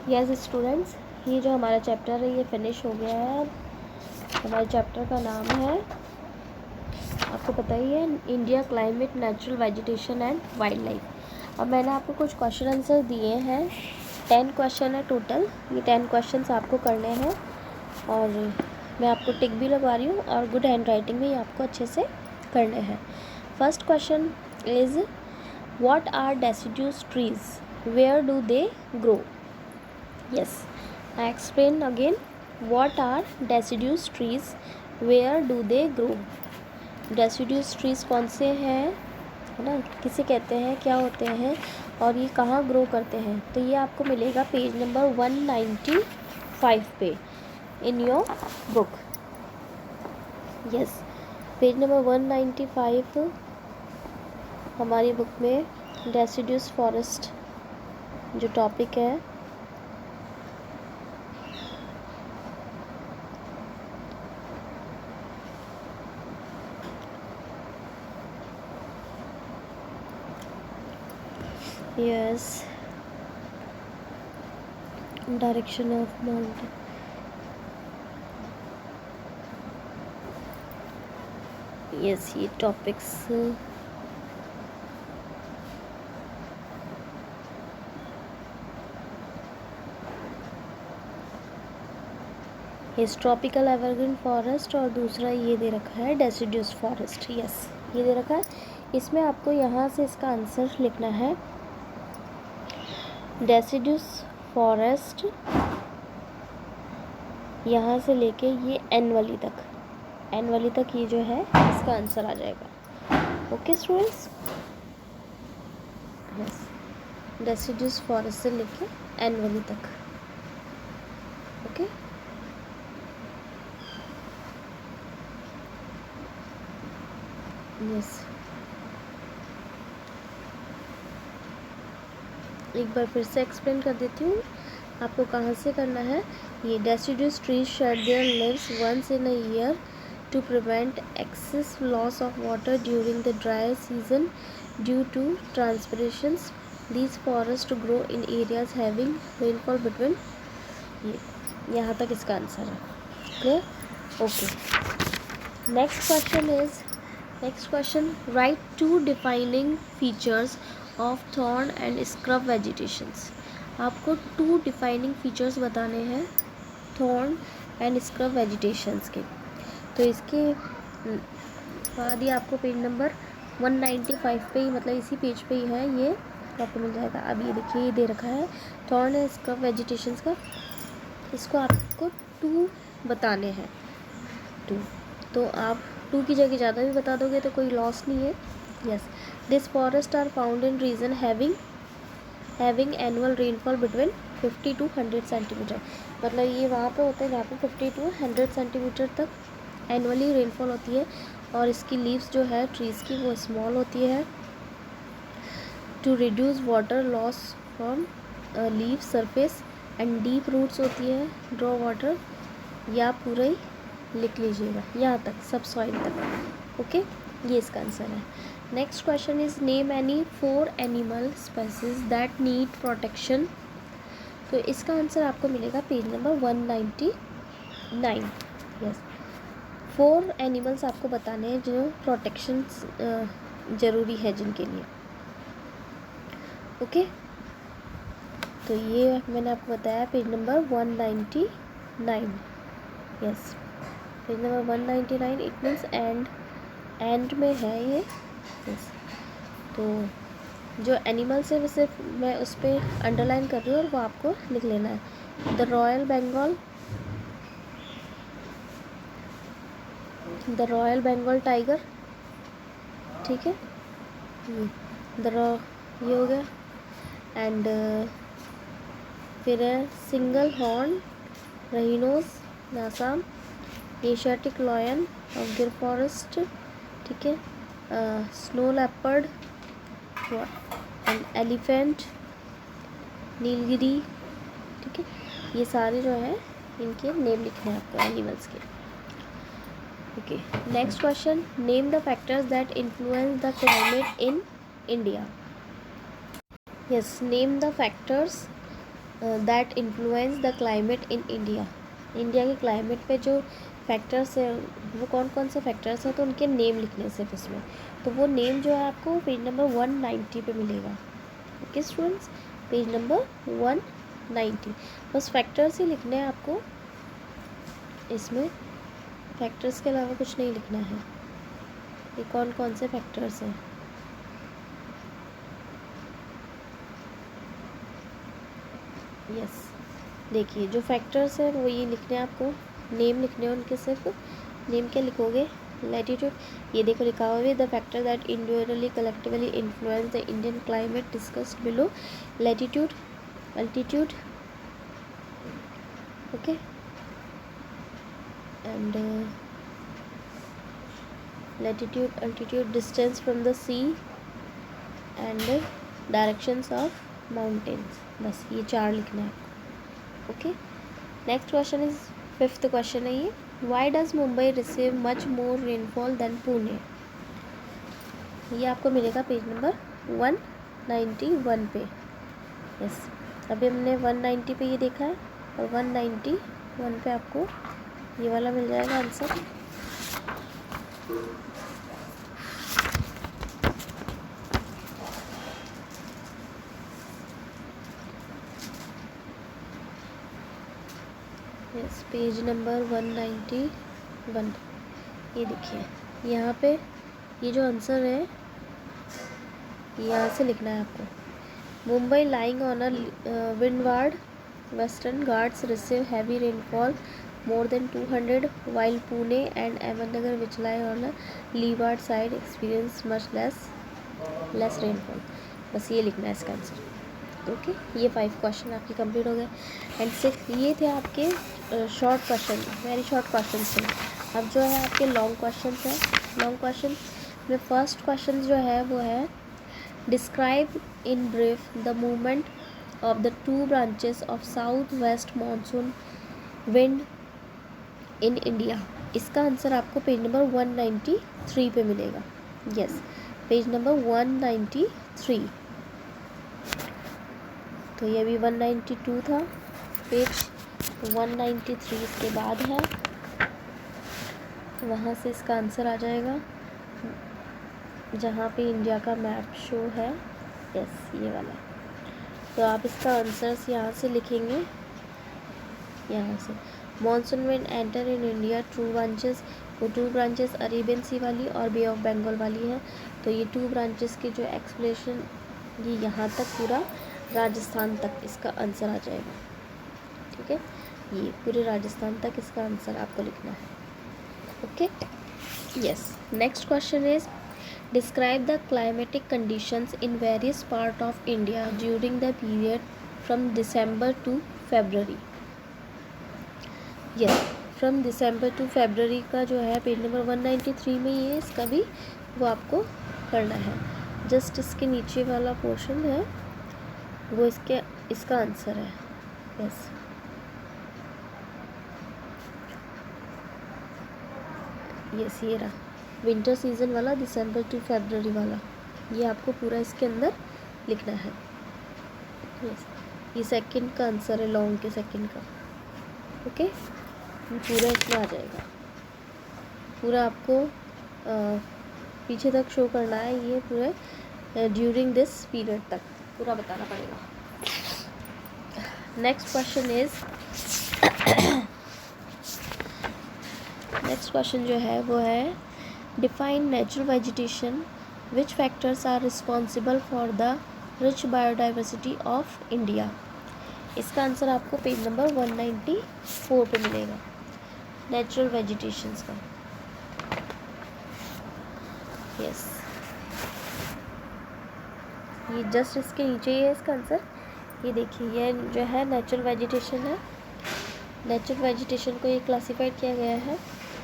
Yes students, ये जो हमारा चैप्टर है ये फिनिश हो गया है। हमारे चैप्टर का नाम है, आपको पता ही है, India climate, natural vegetation and wild life. अब मैंने आपको कुछ क्वेश्चन आंसर दिए हैं, 10 क्वेश्चन है टोटल। ये 10 क्वेश्चन आपको करने हैं और मैं आपको टिक भी लगवा रही हूँ और गुड हैंड राइटिंग में आपको अच्छे से करने हैं। First question is what are deciduous trees, where do they grow? Yes, I explain again. What are deciduous trees? Where do they grow? Deciduous trees कौन से हैं, है ना, किसे कहते हैं, क्या होते हैं और ये कहाँ ग्रो करते हैं? तो ये आपको मिलेगा पेज नंबर 195 पे in your book. Yes, page number 195 हमारी बुक में डेसिड्यूस फॉरेस्ट जो टॉपिक है, yes, direction of mountain, yes, ये टॉपिक्स इस ट्रॉपिकल एवरग्रीन फॉरेस्ट और दूसरा ये दे रखा है डेसिड्यूस फॉरेस्ट। यस, ये दे रखा है। इसमें आपको यहाँ से इसका आंसर लिखना है डेसिड्यूस फॉरेस्ट, यहाँ से लेके ये एनवली तक, एनवली तक ये जो है इसका आंसर आ जाएगा। Okay students, yes, deciduous forest से लेके एनवली तक। ओके, यस, एक बार फिर से एक्सप्लेन कर देती हूँ आपको कहाँ से करना है। ये deciduous trees shed their leaves once in a year to prevent excess loss of water during the dry season due to transpirations. These forest grow in areas having rainfall between, ये यहाँ तक इसका आंसर है। Clear? Okay, next question write two defining features of thorn and scrub vegetations. आपको 2 defining features बताने हैं thorn and scrub vegetations के। तो इसके बाद ही आपको पेज नंबर 195 पे ही, मतलब इसी पेज पे ही है, ये आपको मिल जाएगा। अब ये देखिए, ये दे रखा है थॉर्न एंड स्क्रब वेजिटेशंस का, इसको आपको 2 बताने हैं। 2 तो आप 2 की जगह ज़्यादा भी बता दोगे तो कोई लॉस नहीं है। Yes, this forest are found in region having annual rainfall between 50 to 100 centimetre. मतलब ये वहाँ पे होते हैं जहाँ पे 50 to 100 सेंटीमीटर तक एनुअली रेनफॉल होती है। और इसकी लीव्स जो है ट्रीज़ की वो स्मॉल होती है। To reduce water loss from leave surface and deep roots होती है, ड्रॉ वाटर, या पूरा ही लिख लीजिएगा यहाँ तक, सब सॉइल तक। ओके, ये इसका आंसर है। Next question is name any 4 animal species that need protection. तो इसका आंसर आपको मिलेगा पेज नंबर 199। यस, 4 एनिमल्स आपको बताने हैं जो प्रोटेक्शन ज़रूरी है जिनके लिए। ओके, तो ये मैंने आपको बताया page number 199। Yes, page number 199, it means and में है ये। यस, तो जो एनिमल्स है वो सिर्फ मैं उस पर अंडरलाइन कर रही हूँ और वो आपको लिख लेना है। द रॉयल बंगाल टाइगर, ठीक है, ये हो गया। एंड फिर है सिंगल हॉर्न रहीनोस नासाम, Asiatic lion of Gir forest, ठीक है, snow leopard and elephant, Nilgiri, ठीक है। ये सारे जो है इनके नेम लिखने हैं आपको एनिमल्स के। Okay, next question, name the factors that influence the climate in India. Yes, name the factors that influence the climate in India. India के क्लाइमेट पे जो फैक्टर्स है वो कौन कौन से फैक्टर्स हैं, तो उनके नेम लिखने सिर्फ इसमें। तो वो नेम जो है आपको पेज नंबर 190 पे मिलेगा। Okay students, page number 190। बस फैक्टर्स ही लिखने हैं आपको, इसमें फैक्टर्स के अलावा कुछ नहीं लिखना है। ये कौन कौन से फैक्टर्स हैं। यस, देखिए जो फैक्टर्स हैं वो ये लिखने हैं आपको, नेम लिखने हैं उनके सिर्फ। नेम क्या लिखोगे, लैटिट्यूड, ये देखो लिखा हुआ है the factor that individually collectively influence the Indian climate discussed below, latitude, altitude, okay, and latitude, altitude, distance from the sea and directions of mountains. बस ये 4 लिखना है। Okay, next question is 5th question है ये, why does Mumbai receive much more rainfall than Pune. ये आपको मिलेगा page number 191 पे। यस, अभी हमने 190 पे ये देखा है और 191 पे आपको ये वाला मिल जाएगा आंसर। Yes, page number 191। ये देखिए यहाँ पे ये जो आंसर है यहाँ से लिखना है आपको। Mumbai lying on a windward western Ghats receive heavy rainfall more than 200 while Pune and Ahmednagar which lie on a leeward side experience much less rainfall. बस ये लिखना है इसका आंसर। ओके, ये 5 क्वेश्चन आपके कंप्लीट हो गए। एंड 6 ये थे आपके short question, very short question थे। अब जो है आपके लॉन्ग क्वेश्चन है। लॉन्ग क्वेश्चन में फर्स्ट क्वेश्चन जो है वो है describe in brief the movement of the 2 branches of south west monsoon wind in India. इसका आंसर आपको पेज नंबर 193 पे मिलेगा। Yes, page number 193। तो ये अभी 192 था, पेज 193 इसके बाद है, वहाँ से इसका आंसर आ जाएगा जहाँ पे इंडिया का मैप शो है। यस, ये वाला। तो आप इसका आंसर्स यहाँ से लिखेंगे, यहाँ से monsoon wind enter in India 2 branches. वो 2 ब्रांचेस अरेबियन सी वाली और बे ऑफ बंगाल वाली है। तो ये 2 ब्रांचेस की जो एक्सप्लेनेशन ये यहाँ तक पूरा राजस्थान तक इसका आंसर आ जाएगा। ठीक है, ये पूरे राजस्थान तक इसका आंसर आपको लिखना है। Okay, yes. Next question is describe the climatic conditions in various part of India during the period from December to February. Yes, from December to February का जो है पेज नंबर 193 में ये इसका भी वो आपको करना है। जस्ट इसके नीचे वाला पोर्शन है वो इसका आंसर है। यस, यस, ये रहा विंटर सीजन वाला, दिसंबर टू फरवरी वाला, ये आपको पूरा इसके अंदर लिखना है। यस, ये सेकंड का आंसर है, लॉन्ग के सेकंड का। ओके, पूरा इसमें आ जाएगा, पूरा आपको पीछे तक शो करना है, ये पूरे ड्यूरिंग दिस पीरियड तक पूरा बताना पड़ेगा। Next question is next question जो है वो है define natural vegetation which factors are responsible for the rich biodiversity of India. इसका आंसर आपको पेज नंबर 194 पे मिलेगा, नेचुरल वेजिटेशंस का। यस, ये जस्ट इसके नीचे ही है इसका आंसर। ये देखिए, ये जो है नेचुरल वेजिटेशन है। नेचुरल वेजिटेशन को ये क्लासिफाइड किया गया है।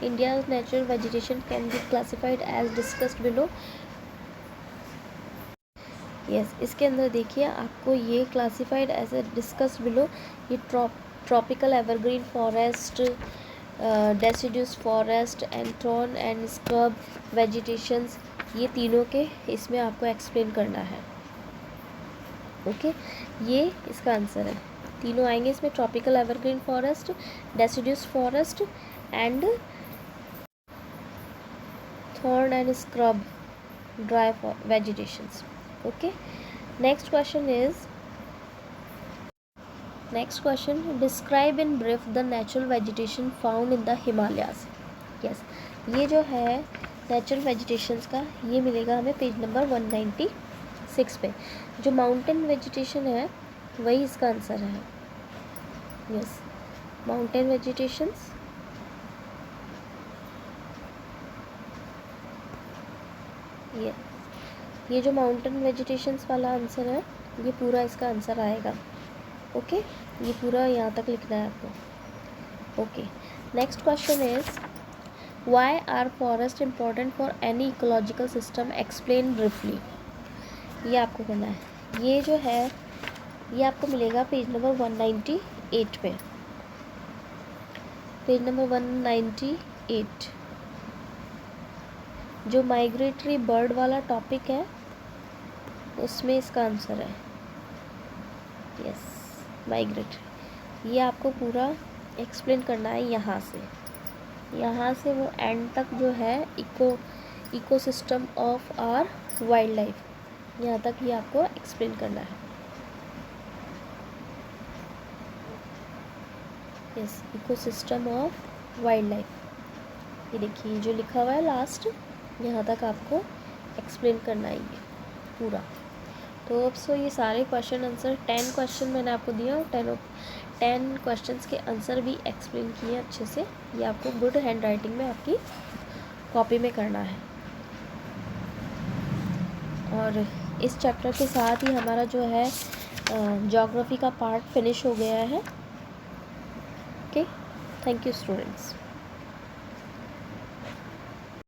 India natural vegetation can be classified as discussed below. Yes, इसके अंदर देखिए आपको ये classified as a discussed below, ये tropical evergreen forest, deciduous forest and thorn and scrub vegetations, ये तीनों के इसमें आपको एक्सप्लेन करना है। ओके, ये इसका आंसर है। तीनों आएंगे इसमें, tropical evergreen forest, deciduous forest and thorn and scrub dry vegetations. Okay, next question, describe in brief the natural vegetation found in the Himalayas. Yes, ये जो है नेचुरल वेजिटेशंस का, ये मिलेगा हमें पेज नंबर 196 पे. जो माउंटेन वेजिटेशन है वही इसका आंसर है. Yes, mountain vegetations. ये जो माउंटेन वेजिटेशंस वाला आंसर है, ये पूरा इसका आंसर आएगा. ओके, ये पूरा यहाँ तक लिखना है आपको. Okay, next question is why are forest important for any ecological system, explain briefly. ये आपको करना है. ये जो है ये आपको मिलेगा पेज नंबर 198 पे. पेज नंबर 198 जो माइग्रेटरी बर्ड वाला टॉपिक है उसमें इसका आंसर है. Yes, migratory. ये आपको पूरा एक्सप्लेन करना है यहाँ से वो एंड तक जो है ecosystem of our wild life, यहाँ तक ये आपको एक्सप्लेन करना है. Yes, ecosystem of wild life. ये देखिए जो लिखा हुआ है लास्ट, यहाँ तक आपको एक्सप्लेन करना है ये पूरा. तो अब सो ये सारे क्वेश्चन आंसर 10 क्वेश्चन मैंने आपको दिया और 10 क्वेश्चंस के आंसर भी एक्सप्लेन किए अच्छे से. ये आपको गुड हैंड राइटिंग में आपकी कॉपी में करना है. और इस चैप्टर के साथ ही हमारा जो है ज्योग्राफी का पार्ट फिनिश हो गया है. Okay, thank you students.